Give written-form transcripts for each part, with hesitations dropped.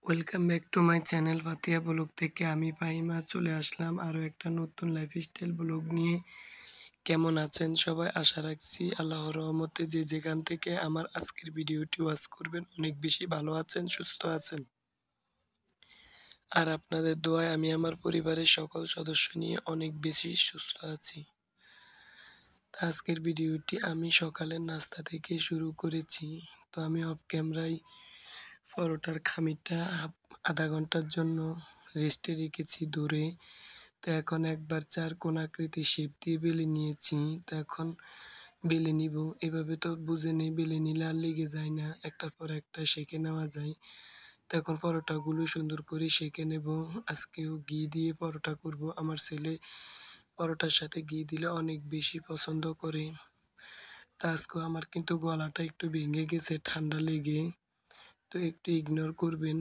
Welcome back to my channel পাতিয়া blog থেকে আমি ফাহিমা চলে আসলাম আরও একটা নতুন লাইফস্টাইল ব্লগ নিয়ে। কেমন আছেন সবাই? আশা রাখছি আল্লাহর রহমতে যে যেখান থেকে আমার আজকের ভিডিওটি ওয়াচ করবেন অনেক বেশি ভালো আছেন, সুস্থ আছেন। আর আপনাদের দোয়ায় আমি আমার পরিবারের সকল সদস্য নিয়ে অনেক বেশি সুস্থ আছি। আজকের ভিডিওটি আমি সকালের নাস্তা থেকে শুরু করেছি। তো আমি অফ ক্যামেরায় পরোটার খামিরটা আধা ঘন্টার জন্য রেস্টে রেখেছি দূরে। তো এখন একবার চার কোণ আকৃতি শেপ দিয়ে বেলে নিয়েছি। তো এখন বেলে নিব। এভাবে তো বুঝে নেই, বেলে নিলে আর লেগে যায় না, একটার পর একটা সেঁকে নেওয়া যায়। তো এখন পরোটাগুলো সুন্দর করে সেঁকে নেব। আজকেও ঘি দিয়ে পরোটা করব। আমার ছেলে পরোটার সাথে ঘি দিলে অনেক বেশি পছন্দ করে। তো আজকেও আমার কিন্তু গলাটা একটু ভেঙে গেছে ঠান্ডা লেগে, তো একটু ইগনোর করবেন।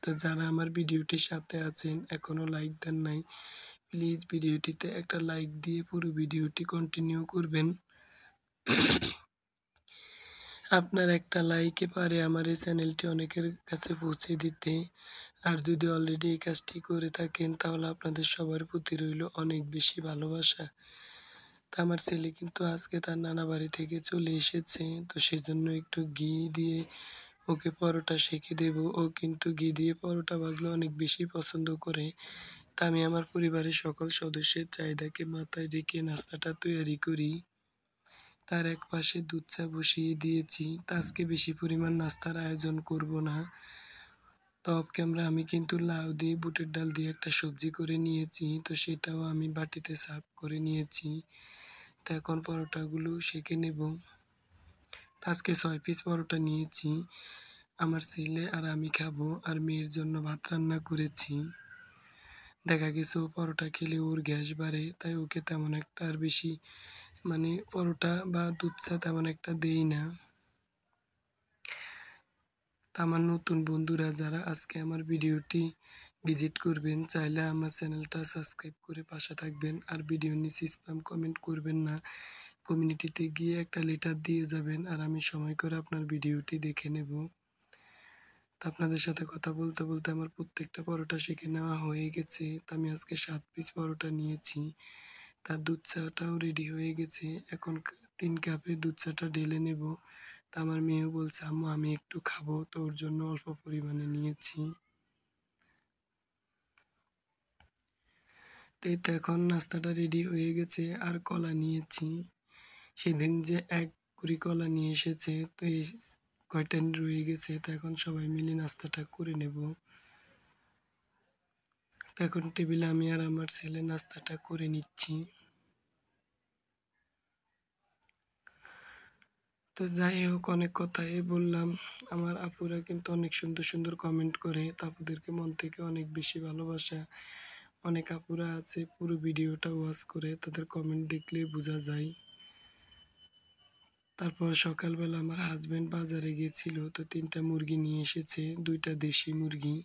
তো যারা আমার ভিডিওটির সাথে আছেন এখনও লাইক দেন নাই, প্লিজ ভিডিওটিতে একটা লাইক দিয়ে পুরো ভিডিওটি কন্টিনিউ করবেন। আপনার একটা লাইকে পারে আমার এই চ্যানেলটি অনেকের কাছে পৌঁছে দিতে। আর যদি অলরেডি এই কাজটি করে থাকেন তাহলে আপনাদের সবার প্রতি রইল অনেক বেশি ভালোবাসা। তা আমার ছেলে কিন্তু আজকে তার নানা বাড়ি থেকে চলে এসেছে, তো সেজন্য একটু ঘি দিয়ে ওকে পরোটা সেঁকে দেব। ও কিন্তু ঘি দিয়ে পরোটা ভাজলে অনেক বেশি পছন্দ করে। তা আমি আমার পরিবারের সকল সদস্যের চাহিদাকে মাথায় রেখে নাস্তাটা তৈরি করি। তার এক পাশে দুধ চা বসিয়ে দিয়েছি। তা আজকে বেশি পরিমাণ নাস্তার আয়োজন করব না। তো অফ ক্যামেরা আমি কিন্তু লাউ দিয়ে বুটের ডাল দিয়ে একটা সবজি করে নিয়েছি। তো সেটাও আমি বাটিতে সার্ভ করে নিয়েছি। তো এখন পরোটাগুলো সেঁকে নেব। তো আজকে ৬ পিস পরোটা নিয়েছি। আমার ছেলে আর আমি খাবো, আর মেয়ের জন্য ভাত রান্না করেছি। দেখা গেছে ও পরোটা খেলে ওর গ্যাস বাড়ে, তাই ওকে তেমন একটা আর বেশি পরোটা বা দুধ চা তেমন একটা দেই না। তা আমার নতুন বন্ধুরা যারা আজকে আমার ভিডিওটি ভিজিট করবেন, চাইলে আমার চ্যানেলটা সাবস্ক্রাইব করে পাশে থাকবেন। আর ভিডিওর নিচে স্প্যাম কমেন্ট করবেন না, কমিউনিটিতে গিয়ে একটা লেটার দিয়ে যাবেন, আর আমি সময় করে আপনার ভিডিওটি দেখে নেব। তো আপনাদের সাথে কথা বলতে বলতে আমার প্রত্যেকটা পরোটা সেঁকে নেওয়া হয়ে গেছে। তো আমি আজকে ৭ পিস পরোটা নিয়েছি। তার দুধ চাটাও রেডি হয়ে গেছে। এখন ৩ কাপে দুধ চাটা ঢেলে নেব। তা আমার মেয়েও বলছে, আম্মু আমি একটু খাবো, তো ওর জন্য অল্প পরিমাণে নিয়েছি। তো এই তো এখন নাস্তাটা রেডি হয়ে গেছে। আর কলা নিয়েছি। সেদিন যে এক কুড়ি কলা নিয়ে এসেছে, তো এই কয়টা রয়ে গেছে। তো এখন সবাই মিলে নাস্তাটা করে নেব। তো এখন টেবিলে আমি আর আমার ছেলে নাস্তাটা করে নিচ্ছি। তো যাই হোক, অনেক কথাই বললাম। আমার আপুরা কিন্তু অনেক সুন্দর সুন্দর কমেন্ট করে, তো আপুদেরকে মন থেকে অনেক বেশি ভালোবাসা। অনেক আপুরা আছে পুরো ভিডিওটা ওয়াচ করে, তাদের কমেন্ট দেখলেই বোঝা যায়। তারপর সকালবেলা আমার হাজব্যান্ড বাজারে গিয়েছিল, তো ৩টা মুরগি নিয়ে এসেছে, 2টা দেশি মুরগি।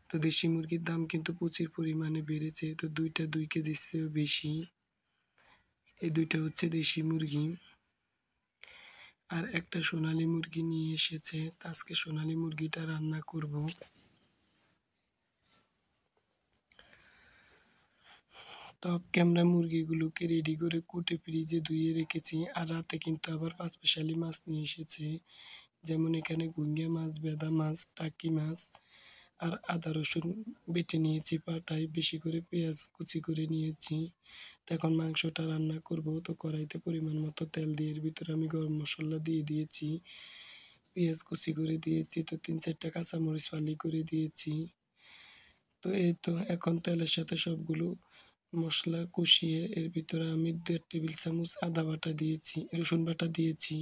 তো দেশি মুরগির দাম কিন্তু প্রচুর পরিমাণে বেড়েছে, তো 2টা 2 কেজির চেয়েও বেশি। এই 2টা হচ্ছে দেশি মুরগি। আর একটা সোনালী মুরগি নিয়ে এসেছে, তো আজকে সোনালী মুরগিটা রান্না করব। তো অফ ক্যামেরা মুরগিগুলোকে রেডি করে কুটে ফ্রিজে ধুয়ে রেখেছি। আর রাতে কিন্তু আবার পাঁচমিশালি মাছ নিয়ে এসেছে, যেমন এখানে গুঙ্গা মাছ, বেদা মাছ, টাকি মাছ। আর আদা রসুন বেটে নিয়েছি পাটায়, বেশি করে পেঁয়াজ কুচি করে নিয়েছি। তো এখন মাংসটা রান্না করব। তো কড়াইতে পরিমাণ মতো তেল দিয়ে এর ভিতরে আমি গরম মশলা দিয়ে দিয়েছি, পেঁয়াজ কুচি করে দিয়েছি, তো ৩-৪টা কাঁচামরিচ ফালি করে দিয়েছি। তো এই তো এখন তেলের সাথে সবগুলো মশলা কষিয়ে এর ভিতরে আমি ১.৫ টেবিল চামচ আদা বাটা দিয়েছি, রসুন বাটা দিয়েছি।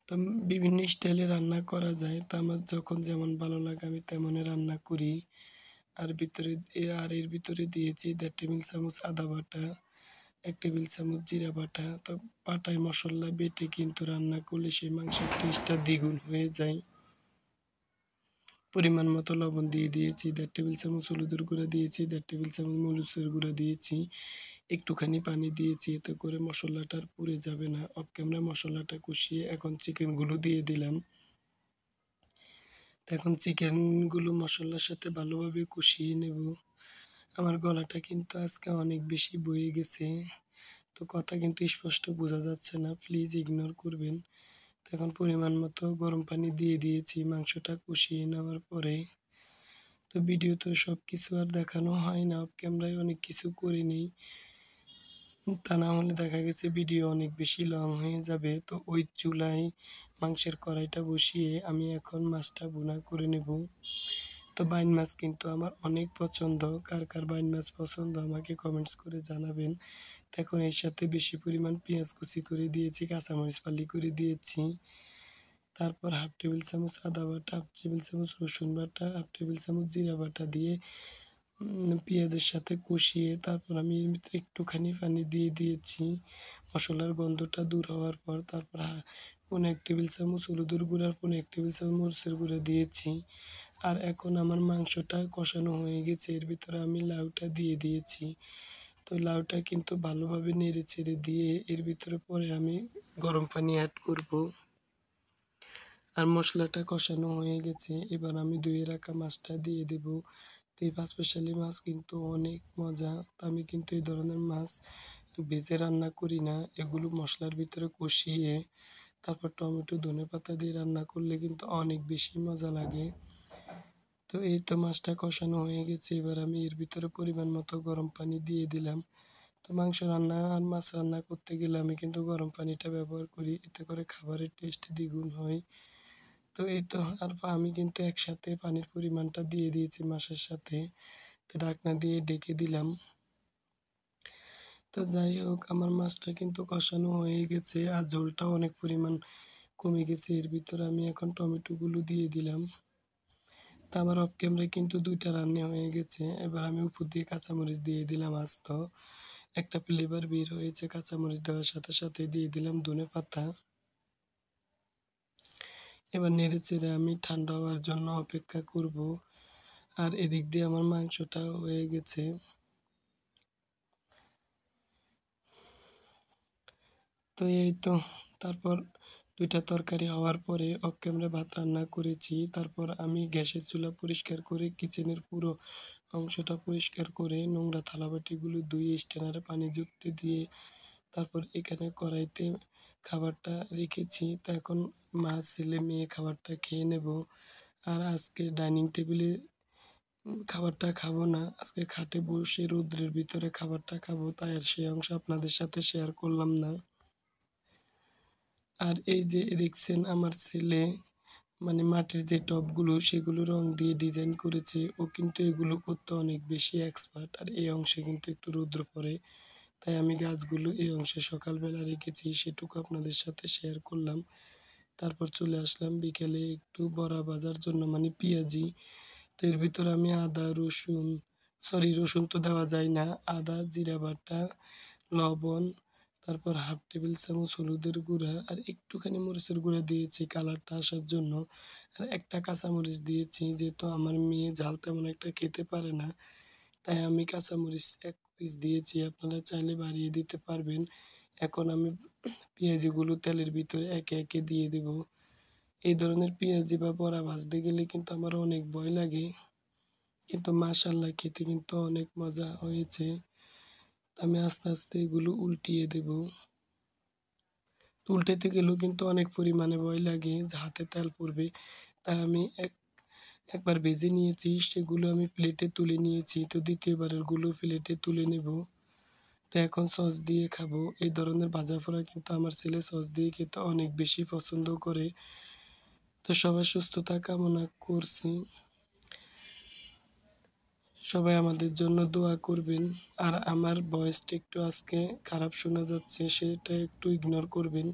তো বিভিন্ন স্টাইলে রান্না করা যায়, তো আমার যখন যেমন ভালো লাগে আমি তেমনই রান্না করি। আর এর ভিতরে দিয়েছি ১.৫ টেবিল চামচ আদা বাটা, ১ টেবিল চামচ জিরা বাটা। তো বাটায় মশলা বেটে কিন্তু রান্না করলে সেই মাংসের টেস্টটা দ্বিগুণ হয়ে যায়। পরিমাণ মতো লবণ দিয়ে দিয়েছি, ১.৫ টেবিল চামচ হলুদের গুঁড়া দিয়েছি, ১.৫ টেবিল চামচ মরিচের গুঁড়া দিয়েছি, একটুখানি পানি দিয়েছি, এতে করে মশলাটা আর পুড়ে যাবে না। অফ ক্যামেরা মশলাটা কষিয়ে এখন চিকেনগুলো দিয়ে দিলাম। তো এখন চিকেনগুলো মসলার সাথে ভালোভাবে কষিয়ে নেব। আমার গলাটা কিন্তু আজকে অনেক বেশি বয়ে গেছে। তো কথা কিন্তু স্পষ্ট বোঝা যাচ্ছে না। প্লিজ ইগনোর করবেন। তো এখন পরিমাণ মতো গরম পানি দিয়ে দিয়েছি মাংসটা কষিয়ে নেওয়ার পরে। তো ভিডিওতে সবকিছু আর দেখানো হয় না। অফ ক্যামেরায় অনেক কিছু করে নেই। তা না হলে দেখা গেছে ভিডিও অনেক বেশি লং হয়ে যাবে। তো ওই চুলায় মাংসের কড়াইটা বসিয়ে আমি এখন মাছটা ভুনা করে নেব। তো বাইন মাছ কিন্তু আমার অনেক পছন্দ। কার, কার বাইন মাছ পছন্দ আমাকে কমেন্টস করে জানাবেন। তো এখন এর সাথে বেশি পরিমাণ পেঁয়াজ কুচি করে দিয়েছি, কাঁচামরিচ ফালি করে দিয়েছি। তারপর 1/2 টেবিল চামচ আদা বাটা, 1/2 টেবিল চামচ রসুন বাটা, 1/2 টেবিল চামচ জিরা বাটা দিয়ে পেঁয়াজের সাথে কষিয়ে তারপর আমি এর ভিতরে একটুখানি পানি দিয়ে দিয়েছি। মসলার গন্ধটা দূর হওয়ার পর তারপর 1/2 টেবিল চামচ হলুদের গুঁড়া আর 1/2 টেবিল চামচ মরিচের গুঁড়া দিয়েছি। আর এখন আমার মাংসটা কষানো হয়ে গেছে। এর ভিতরে আমি লাউটা দিয়ে দিয়েছি। তো লাউটা কিন্তু ভালোভাবে নেড়ে-চেড়ে দিয়ে এর ভিতরে পরে আমি গরম পানি এড করব। আর মসলাটা কষানো হয়ে গেছে। এবার আমি ধুয়ে রাখা মাছটা দিয়ে দেব। তো এই পাঁচমিশালি মাছ কিন্তু অনেক মজা। তো আমি কিন্তু এই ধরনের মাছ ভেজে রান্না করি না। এগুলো মসলার ভিতরে কষিয়ে তারপর টমেটো, ধনেপাতা দিয়ে রান্না করলে কিন্তু অনেক বেশি মজা লাগে। তো এই তো মাছটা কষানো হয়ে গেছে। এবার আমি এর ভিতরে পরিমাণ মতো গরম পানি দিয়ে দিলাম। তো মাংস রান্না আর মাছ রান্না করতে গেলে আমি কিন্তু গরম পানিটা ব্যবহার করি। এতে করে খাবারের টেস্ট দ্বিগুণ হয়। তো এই তো আর আমি কিন্তু একসাথে পানির পরিমাণটা দিয়ে দিয়েছি মাছের সাথে। তো ঢাকনা দিয়ে ঢেকে দিলাম। তো যাই হোক আমার মাছটা কিন্তু কষানো হয়ে গেছে আর ঝোলটাও অনেক পরিমাণ কমে গেছে। এর ভিতরে আমি এখন টমেটোগুলো দিয়ে দিলাম। তো আমার অফ ক্যামেরায় কিন্তু ২ টা রান্না হয়ে গেছে। এবার আমি উপর দিয়ে কাঁচামরিচ দিয়ে দিলাম আস্ত। একটা ফ্লেভার বের হয়েছে কাঁচামরিচ দেওয়ার সাথে, সাথে দিয়ে দিলাম ধনেপাতা। এবার নেড়ে-চেড়ে আমি ঠান্ডা হওয়ার জন্য অপেক্ষা করব। আর এদিক দিয়ে আমার মাংসটাও হয়ে গেছে। তো এই তো তারপর ২ টা তরকারি হওয়ার পরে অফ ক্যামেরায় ভাত রান্না করেছি। তারপর আমি গ্যাসের চুলা পরিষ্কার করে কিচেনের পুরো অংশটা পরিষ্কার করে নোংরা থালাবাটিগুলো ধুয়ে স্টেনারে পানি জুড়তে দিয়ে তারপর এখানে কড়াইতে খাবারটা রেখেছি। তো এখন মা, ছেলে, মেয়ে খাবারটা খেয়ে নেব। আর আজকে ডাইনিং টেবিলে খাবারটা খাবো না। আজকে খাটে বসে রৌদ্রের ভিতরে খাবারটা খাবো। তাই আর সেই অংশ আপনাদের সাথে শেয়ার করলাম না। আর এই যে দেখছেন আমার ছেলে মানে মাটির যে টবগুলো সেগুলো রং দিয়ে ডিজাইন করেছে। ও কিন্তু এগুলো করতে অনেক বেশি এক্সপার্ট। আর এই অংশে কিন্তু একটু রৌদ্র পড়ে। তাই আমি গাছগুলো এই অংশে সকালবেলা রেখেছি সেটুকু আপনাদের সাথে শেয়ার করলাম। তারপর চলে আসলাম বিকেলে একটু বড়া ভাজার জন্য মানে পেঁয়াজি। তো এর ভিতরে আমি আদা, রসুন রসুন তো দেওয়া যায় না। আদা, জিরা বাটা, লবণ, তারপর 1/2 টেবিল চামচ হলুদের গুঁড়া আর একটুখানি মরিচের গুঁড়া দিয়েছি কালারটা আসার জন্য। আর একটা কাঁচামরিচ দিয়েছি যেহেতু আমার মেয়ে ঝাল তেমন একটা খেতে পারে না। তাই আমি কাঁচামরিচ ১ পিস দিয়েছি। আপনারা চাইলে বাড়িয়ে দিতে পারবেন। এখন আমি পেঁয়াজিগুলো তেলের ভিতরে একে, একে দিয়ে দেব। এই ধরনের পেঁয়াজি বা বড়া ভাজতে গেলে কিন্তু আমার অনেক ভয় লাগে। কিন্তু মাশাআল্লাহ খেতে কিন্তু অনেক মজা হয়েছে। আমি আস্তে, আস্তে এগুলো উল্টিয়ে দেব। উল্টাতে গেলেও কিন্তু অনেক পরিমাণে ভয় লাগে যে হাতে তেল পড়বে। তাই আমি একবার ভেজে নিয়েছি সেগুলো আমি প্লেটে তুলে নিয়েছি। তো দ্বিতীয়বারের গুলো প্লেটে তুলে নেব। তো এখন সস দিয়ে খাবো। এই ধরনের ভাজা-পোড়া কিন্তু আমার ছেলে সস দিয়ে খেতে অনেক বেশি পছন্দ করে। তো সবার সুস্থতা কামনা করছি। সবাই আমাদের জন্য দোয়া করবেন। আর আমার ভয়েসটা একটু আজকে খারাপ শোনা যাচ্ছে সেটা একটু ইগনোর করবেন।